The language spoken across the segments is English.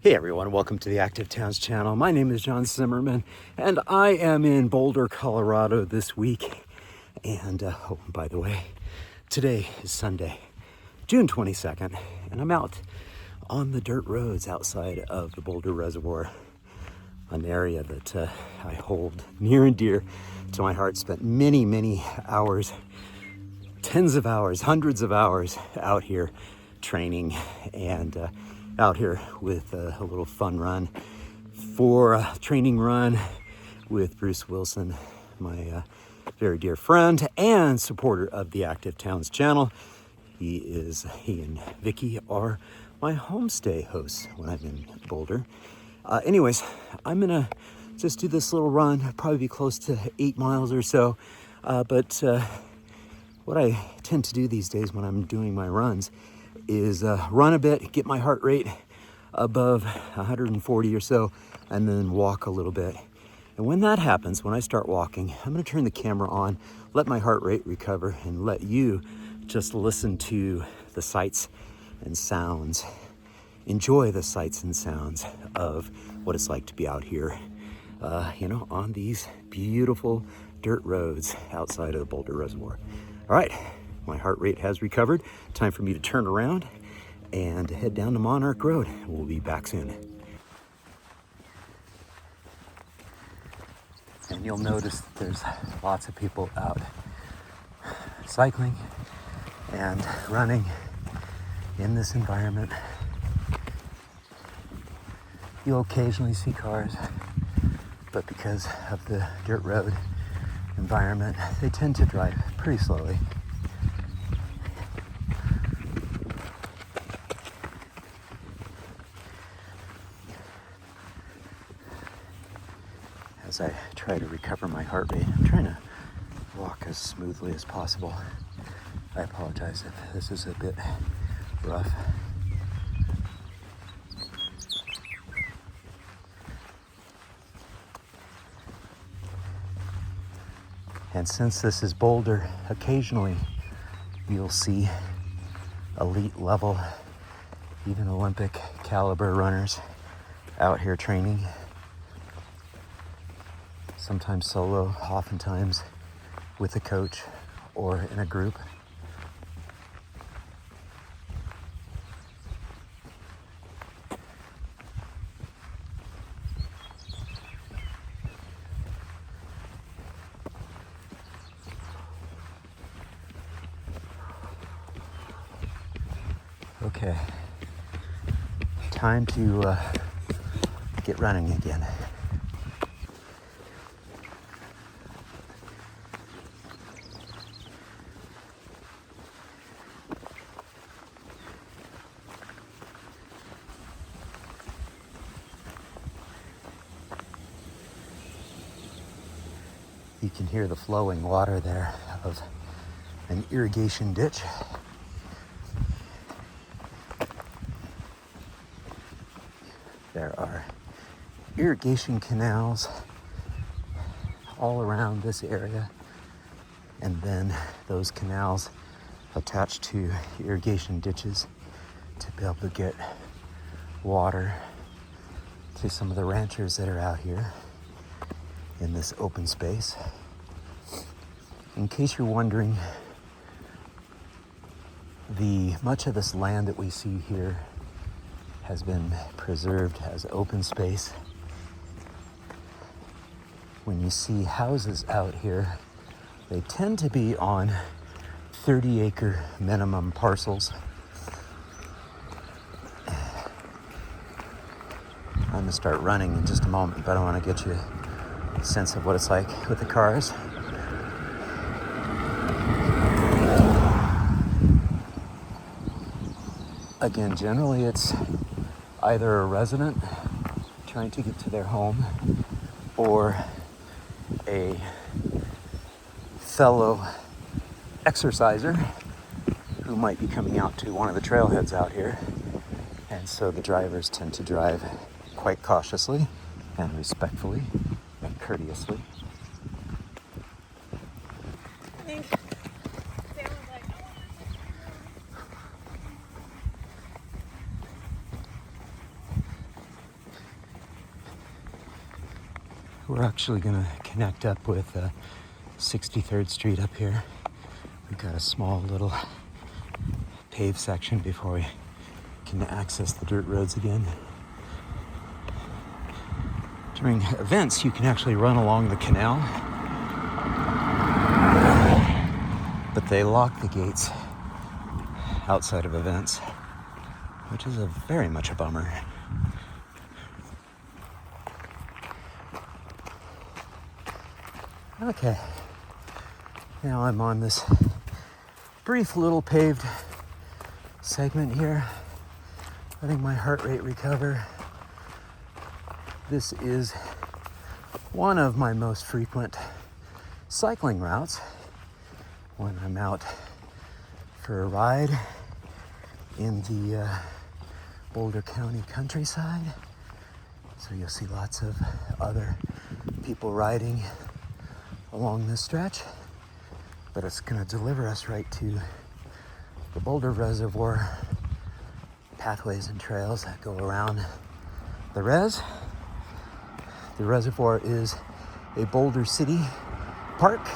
Hey everyone, welcome to the Active Towns channel. My name is John Simmerman and I am in Boulder, Colorado this week. And oh, by the way, today is Sunday, June 22nd, and I'm out on the dirt roads outside of the Boulder Reservoir, an area that I hold near and dear to my heart. Spent many hours, tens of hours, hundreds of hours out here training and out here with a little fun run for a training run with Bruce Wilson, my very dear friend and supporter of the Active Towns channel. He and Vicky are my homestay hosts when I'm in Boulder. Anyways, I'm gonna just do this little run, probably be close to 8 miles or so. But what I tend to do these days when I'm doing my runs is run a bit, get my heart rate above 140 or so, and then walk a little bit. And when that happens, when I start walking, I'm gonna turn the camera on, let my heart rate recover, and let you just listen to the sights and sounds. Enjoy the sights and sounds of what it's like to be out here, on these beautiful dirt roads outside of the Boulder Reservoir. All right, my heart rate has recovered. Time for me to turn around and head down to Monarch Road. We'll be back soon. And you'll notice that there's lots of people out cycling and running in this environment. You'll occasionally see cars, but because of the dirt road environment, they tend to drive pretty slowly. As I try to recover my heart rate, I'm trying to walk as smoothly as possible. I apologize if this is a bit rough. And since this is Boulder, occasionally you'll see elite level, even Olympic caliber runners out here training. Sometimes solo, oftentimes with a coach or in a group. Okay, time to get running again. You can hear the flowing water there of an irrigation ditch. There are irrigation canals all around this area, and then those canals attached to irrigation ditches to be able to get water to some of the ranchers that are out here in this open space. In case you're wondering, much of this land that we see here has been preserved as open space. When you see houses out here, they tend to be on 30-acre minimum parcels. I'm gonna start running in just a moment, but I want to get you a sense of what it's like with the cars. Again, generally it's either a resident trying to get to their home or a fellow exerciser who might be coming out to one of the trailheads out here. And so the drivers tend to drive quite cautiously and respectfully and courteously. we're actually gonna connect up with 63rd Street up here. We've got a small little paved section before we can access the dirt roads again. During events, you can actually run along the canal, but they lock the gates outside of events, which is very much a bummer. Okay, now I'm on this brief little paved segment here, letting my heart rate recover. This is one of my most frequent cycling routes when I'm out for a ride in the Boulder County countryside. So you'll see lots of other people riding along this stretch, but it's going to deliver us right to the Boulder Reservoir pathways and trails that go around the res. The Reservoir is a Boulder City park.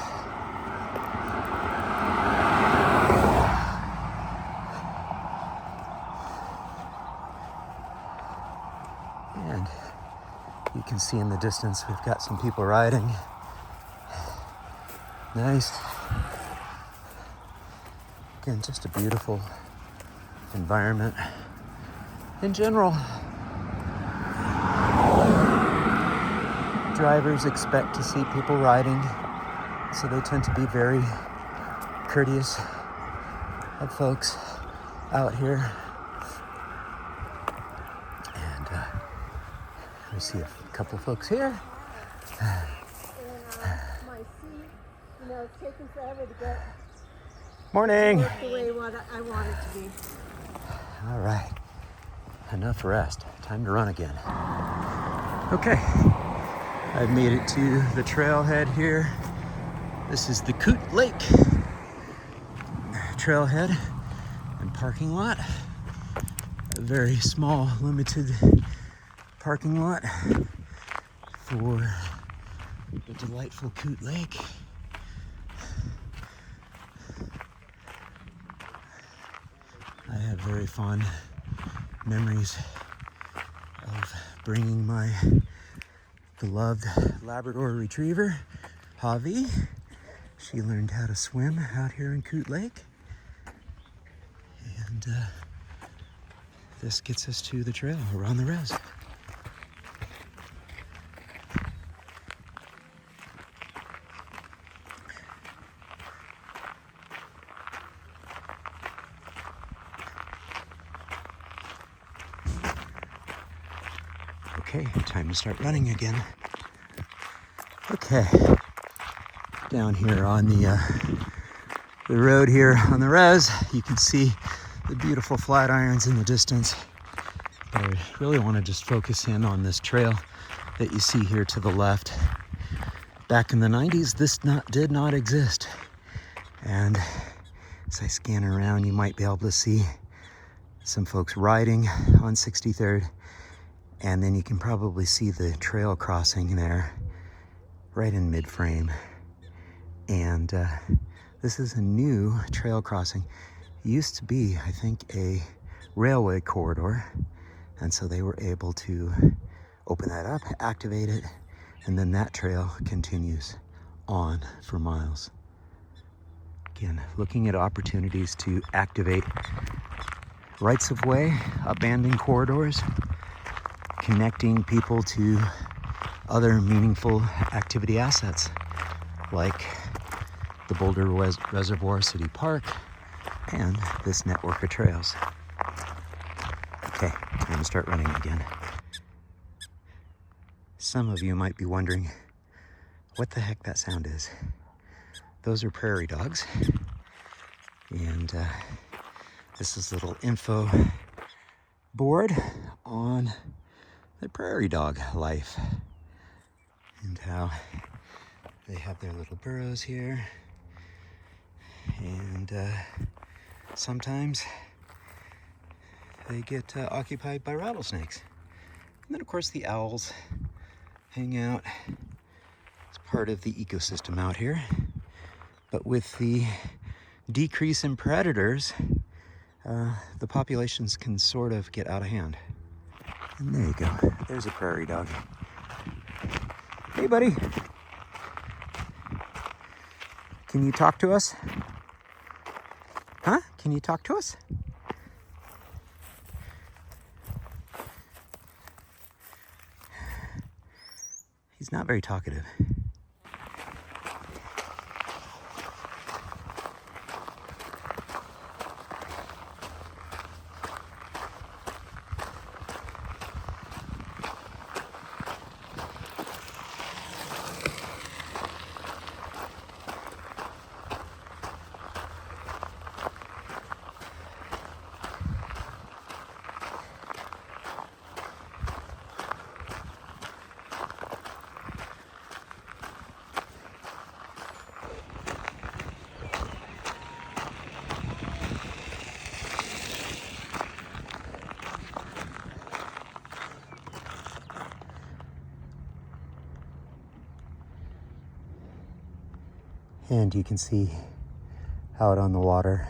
And you can see in the distance we've got some people riding. Nice. Again, just a beautiful environment in general. Drivers expect to see people riding, so they tend to be very courteous of folks out here. And we see a couple folks here. My seat, it's taking forever to get Morning. the way what I want it to be. All right, enough rest. Time to run again. Okay, I've made it to the trailhead here. This is the Coot Lake trailhead and parking lot. A very small, limited parking lot for the delightful Coot Lake. I have very fond memories of bringing my beloved Labrador Retriever, Javi. She learned how to swim out here in Coot Lake. And this gets us to the trail around the res. Okay, time to start running again. Okay, down here on the road here on the res, you can see the beautiful flat irons in the distance. But I really want to just focus in on this trail that you see here to the left. Back in the 90s, this did not exist. And as I scan around, you might be able to see some folks riding on 63rd. And then you can probably see the trail crossing there, right in mid-frame. And this is a new trail crossing. It used to be, I think, a railway corridor. And so they were able to open that up, activate it, and then that trail continues on for miles. Again, looking at opportunities to activate rights of way, abandoned corridors, connecting people to other meaningful activity assets like the Boulder Reservoir City Park and this network of trails. Okay, time to start running again. Some of you might be wondering what the heck that sound is. Those are prairie dogs. And this is a little info board on the prairie dog life and how they have their little burrows here, and sometimes they get occupied by rattlesnakes. And then of course the owls hang out part of the ecosystem out here. But with the decrease in predators, the populations can sort of get out of hand. And there you go. There's a prairie dog. Hey, buddy. Can you talk to us? Huh? Can you talk to us? He's not very talkative. And you can see out on the water,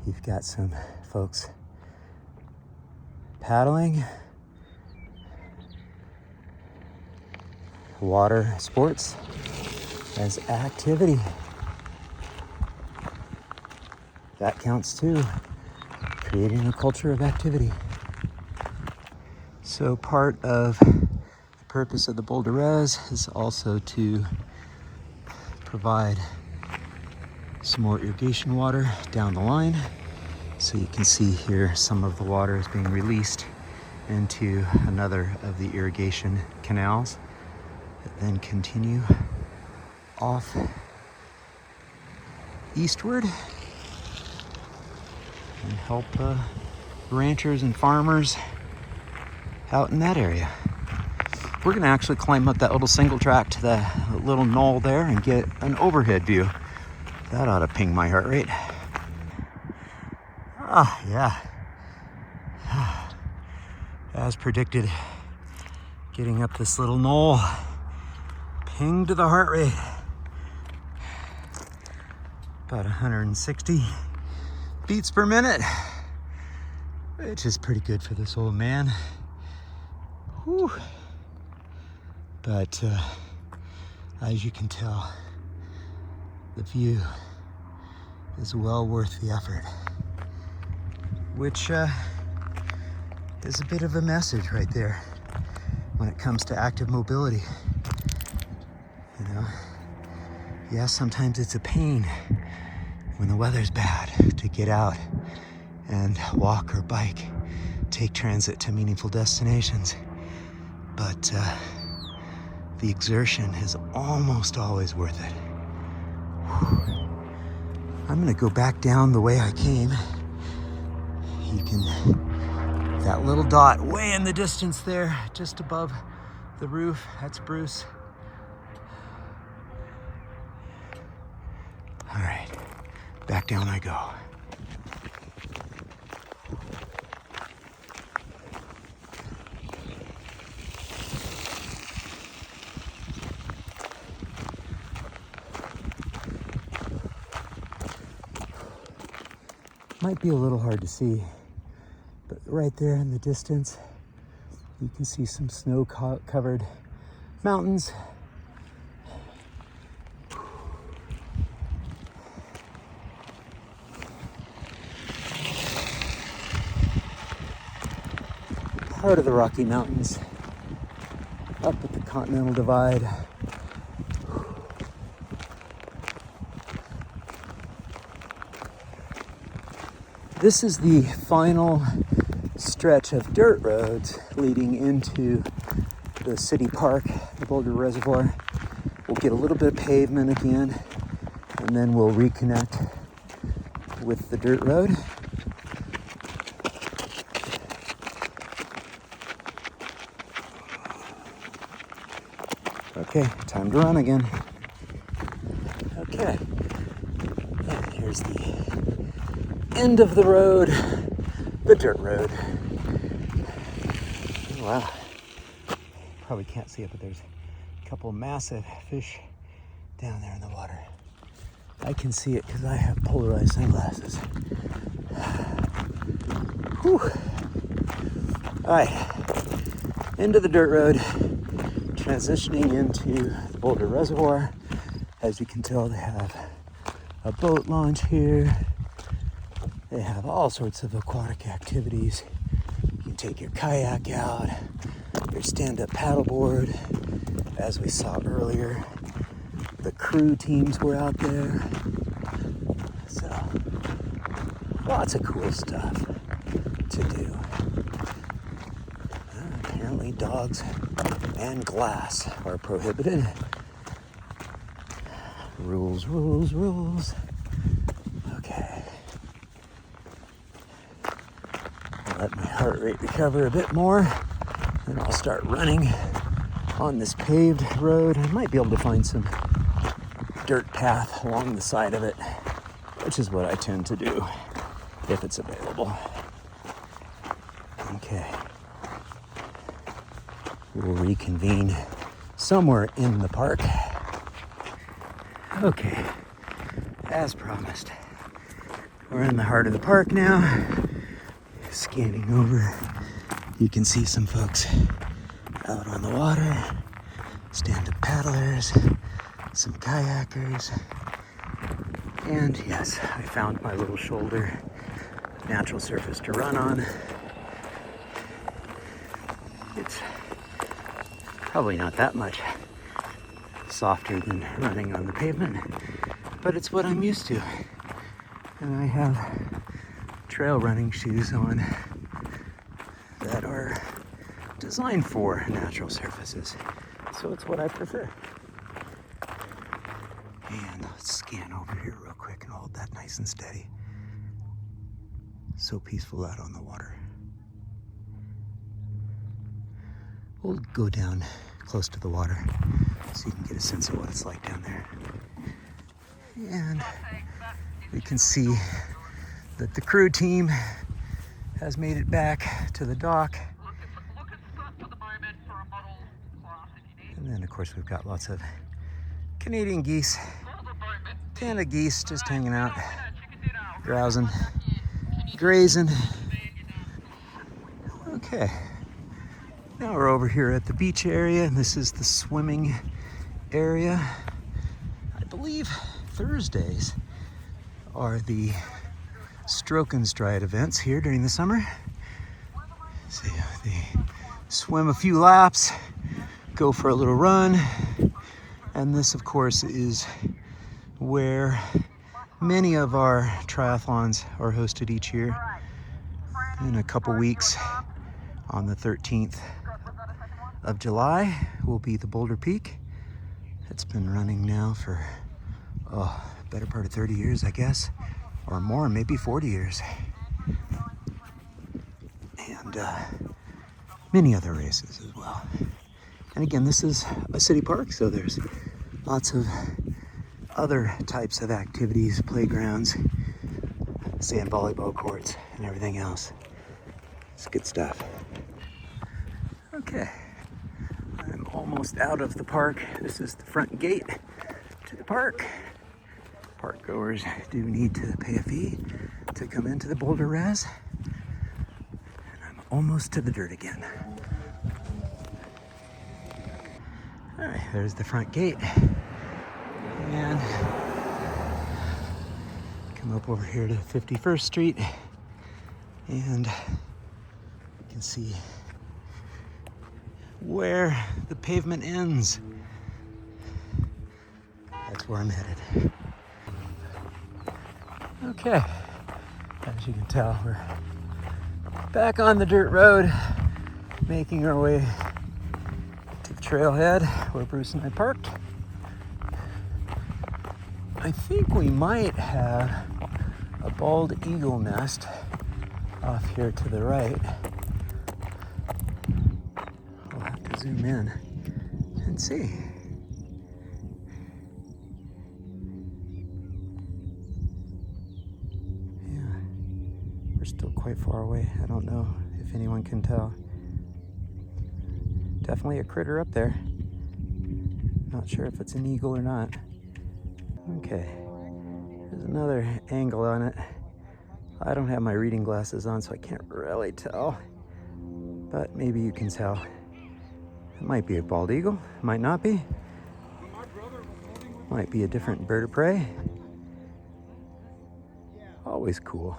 you've got some folks paddling, water sports as activity. That counts too, creating a culture of activity. So part of the purpose of the Boulder Res is also to provide some more irrigation water down the line. So you can see here some of the water is being released into another of the irrigation canals that then continue off eastward and help ranchers and farmers out in that area. We're gonna actually climb up that little single track to the little knoll there and get an overhead view. That ought to ping my heart rate. Ah, yeah. As predicted, getting up this little knoll pinged the heart rate. About 160 beats per minute, which is pretty good for this old man. Whew. But as you can tell, the view is well worth the effort, which is a bit of a message right there when it comes to active mobility. You know, yeah, sometimes it's a pain when the weather's bad to get out and walk or bike, take transit to meaningful destinations. But the exertion is almost always worth it. Whew. I'm gonna go back down the way I came. You can, that little dot way in the distance there, just above the roof, that's Bruce. All right, back down I go. Might be a little hard to see, but right there in the distance, you can see some snow-covered mountains. Part of the Rocky Mountains, up at the Continental Divide. This is the final stretch of dirt roads leading into the city park, the Boulder Reservoir. We'll get a little bit of pavement again, and then we'll reconnect with the dirt road. Okay, time to run again. Okay, and here's the end of the road, the dirt road. Wow, probably can't see it, but there's a couple massive fish down there in the water. I can see it because I have polarized sunglasses. Whew. All right, into the dirt road, transitioning into the Boulder Reservoir. As you can tell, they have a boat launch here. They have all sorts of aquatic activities. You can take your kayak out, your stand-up paddleboard. As we saw earlier, the crew teams were out there. So, lots of cool stuff to do. Apparently dogs and glass are prohibited. Rules, rules, rules. Okay. I'll let my heart rate recover a bit more, and I'll start running on this paved road. I might be able to find some dirt path along the side of it, which is what I tend to do if it's available. Okay. We'll reconvene somewhere in the park. Okay, as promised, we're in the heart of the park now. Scanning over, you can see some folks out on the water, stand-up paddlers, some kayakers, and yes, I found my little shoulder natural surface to run on. It's probably not that much softer than running on the pavement, but it's what I'm used to. And I have trail running shoes on that are designed for natural surfaces, so it's what I prefer. And let's scan over here real quick and hold that nice and steady. So peaceful out on the water. We'll go down close to the water so you can get a sense of what it's like down there. And we can see that the crew team has made it back to the dock. And then of course we've got lots of Canadian geese, Canada geese just hanging out, browsing, grazing. Okay. Now we're over here at the beach area, and this is the swimming area. I believe Thursdays are the stroke and stride events here during the summer. So they swim a few laps, go for a little run, and this of course is where many of our triathlons are hosted each year. In a couple weeks, on the 13th of July, will be the Boulder Peak. It's been running now for better part of 30 years, I guess, or more, maybe 40 years. And many other races as well. And again, this is a city park, so there's lots of other types of activities, playgrounds, sand volleyball courts, and everything else. It's good stuff. Okay, I'm almost out of the park. This is the front gate to the park. Park goers do need to pay a fee to come into the Boulder Res. And I'm almost to the dirt again. All right, there's the front gate. And come up over here to 51st Street, and you can see where the pavement ends. That's where I'm headed. Okay, as you can tell, we're back on the dirt road, making our way to the trailhead where Bruce and I parked. I think we might have a bald eagle nest off here to the right. We'll have to zoom in and see. Yeah, we're still quite far away. I don't know if anyone can tell. Definitely a critter up there. Not sure if it's an eagle or not. Okay, there's another angle on it. I don't have my reading glasses on, so I can't really tell, but maybe you can tell. It might be a bald eagle, might not be. Might be a different bird of prey. Always cool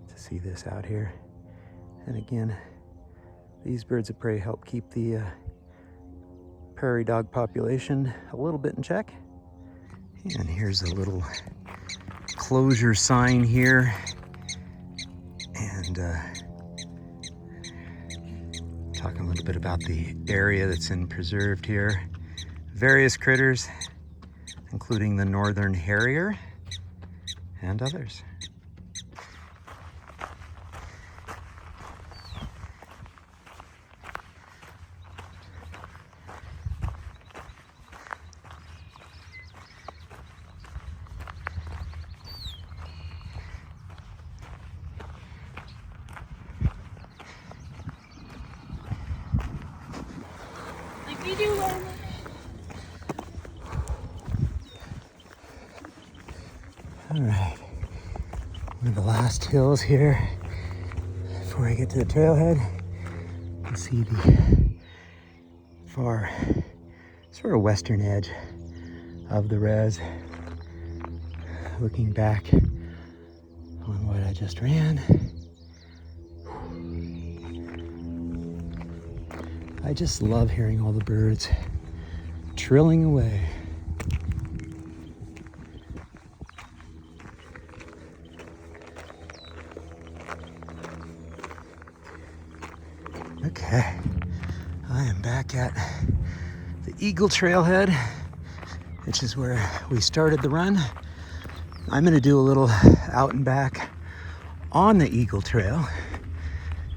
to see this out here. And again, these birds of prey help keep the prairie dog population a little bit in check. And here's a little closure sign here. And talking a little bit about the area that's in preserved here. Various critters, including the northern harrier and others. All right, one of the last hills here before I get to the trailhead. You can see the far sort of western edge of the res. Looking back on what I just ran. I just love hearing all the birds trilling away. Okay, I am back at the Eagle Trailhead, which is where we started the run. I'm gonna do a little out and back on the Eagle Trail.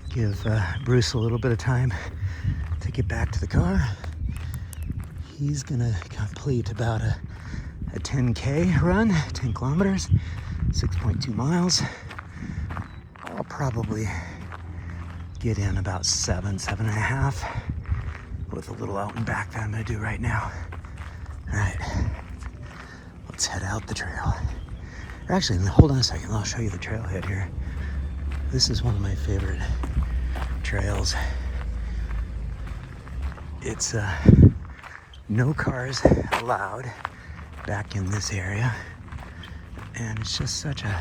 Give Bruce a little bit of time to get back to the car. He's gonna complete about a 10K run, 10 kilometers, 6.2 miles. I'll probably get in about 7.5 with a little out and back that I'm gonna do right now. All right, let's head out the trail. Or actually, hold on a second, I'll show you the trailhead here. This is one of my favorite trails. It's no cars allowed back in this area, and it's just such a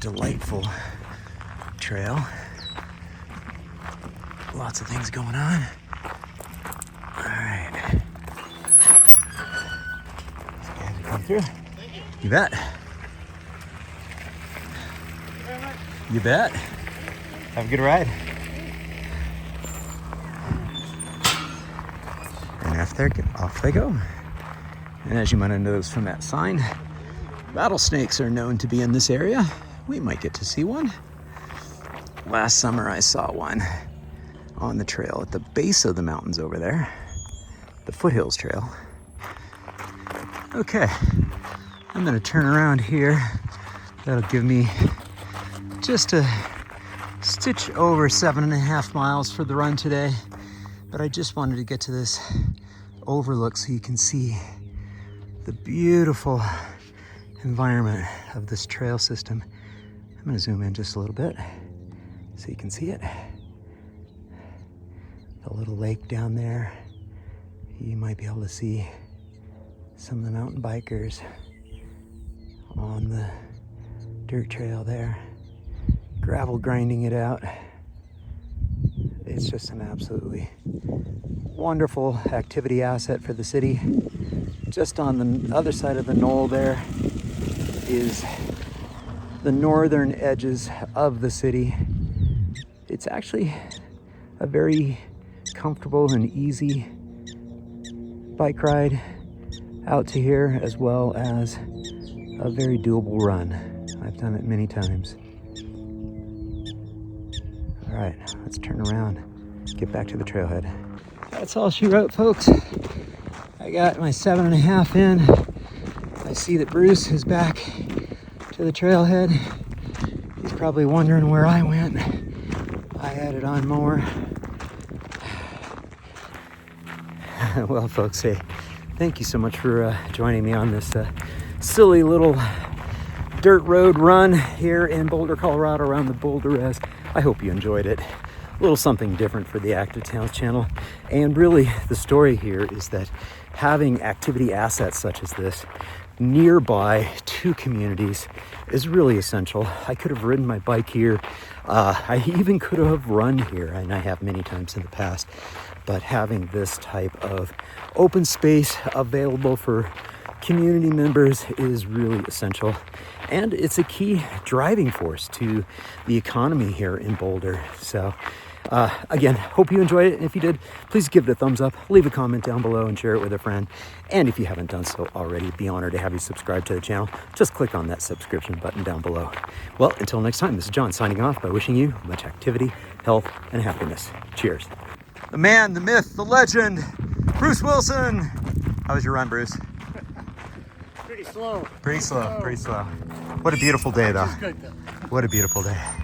delightful trail. Lots of things going on. All right. Glad to come through. You bet. You bet. Have a good ride. And off they go. And as you might have noticed from that sign, rattlesnakes are known to be in this area. We might get to see one. Last summer I saw one on the trail at the base of the mountains over there, the Foothills Trail. Okay, I'm gonna turn around here. That'll give me just a stitch over 7.5 miles for the run today. But I just wanted to get to this overlook so you can see the beautiful environment of this trail system. I'm gonna zoom in just a little bit so you can see it. The little lake down there. You might be able to see some of the mountain bikers on the dirt trail there. Gravel grinding it out. It's just an absolutely wonderful activity asset for the city. Just on the other side of the knoll there is the northern edges of the city. It's actually a very comfortable and easy bike ride out to here, as well as a very doable run. I've done it many times. All right, let's turn around, get back to the trailhead. That's all she wrote, folks. I got my 7.5 in. I see that Bruce is back to the trailhead. He's probably wondering where I went. I added on more. Well, folks, hey, thank you so much for joining me on this silly little dirt road run here in Boulder, Colorado, around the Boulder Res. I hope you enjoyed it. A little something different for the Active Towns channel. And really, the story here is that having activity assets such as this nearby to communities is really essential. I could have ridden my bike here. I even could have run here, and I have many times in the past. But having this type of open space available for community members is really essential. And it's a key driving force to the economy here in Boulder. So again, hope you enjoyed it. And if you did, please give it a thumbs up, leave a comment down below, and share it with a friend. And if you haven't done so already, it'd be honored to have you subscribe to the channel. Just click on that subscription button down below. Well, until next time, this is John signing off by wishing you much activity, health, and happiness. Cheers. The man, the myth, the legend, Bruce Wilson. How was your run, Bruce? Pretty slow. Pretty slow. What a beautiful day, though. What a beautiful day.